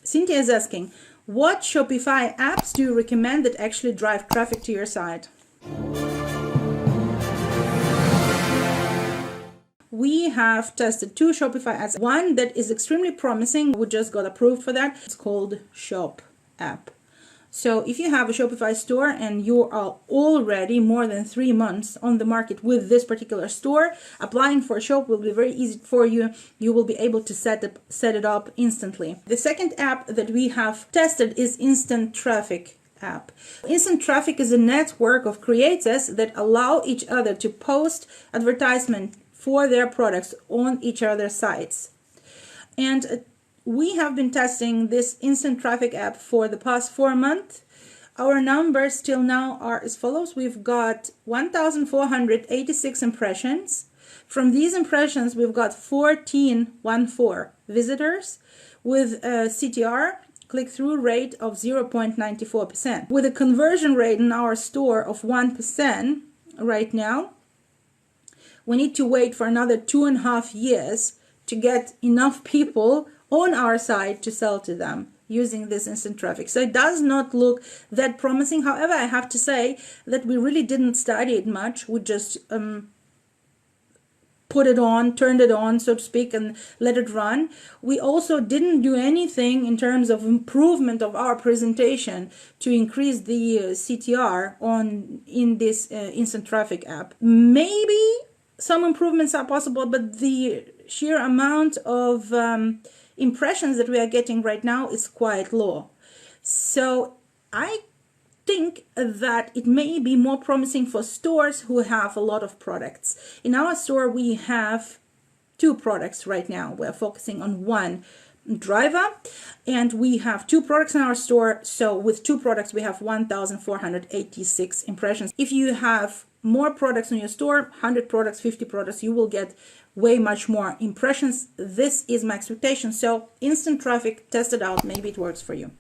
Cynthia is asking, what Shopify apps do you recommend that actually drive traffic to your site? We have tested 2 Shopify ads. One that is extremely promising, we just got approved for that. It's called Shop app. So if you have a Shopify store and you are already more than 3 months on the market with this particular store, applying for a shop will be very easy for you. You will be able to set it up instantly. The second app that we have tested is Instant Traffic app. Instant Traffic is a network of creators that allow each other to post advertisement for their products on each other's sites. And we have been testing this Instant Traffic app for the past 4 months. Our numbers till now are as follows. We've got 1,486 impressions. From these impressions, we've got 14 visitors with a CTR, click-through rate of 0.94%. With a conversion rate in our store of 1% right now, we need to wait for another 2.5 years to get enough people on our site to sell to them using this instant traffic. So it does not look that promising. However, I have to say that we really didn't study it much. We just put it on, turned it on, so to speak, and let it run. We also didn't do anything in terms of improvement of our presentation to increase the CTR in this instant traffic app. Maybe some improvements are possible, but the sheer amount of impressions that we are getting right now is quite low. So I think that it may be more promising for stores who have a lot of products. In our store, we have 2 products right now. We're focusing on one driver, and we have 2 products in our store. So with 2 products, we have 1,486 impressions. If you have more products in your store, 100 products, 50 products, you will get way much more impressions. This is my expectation. So instant traffic, test it out. Maybe it works for you.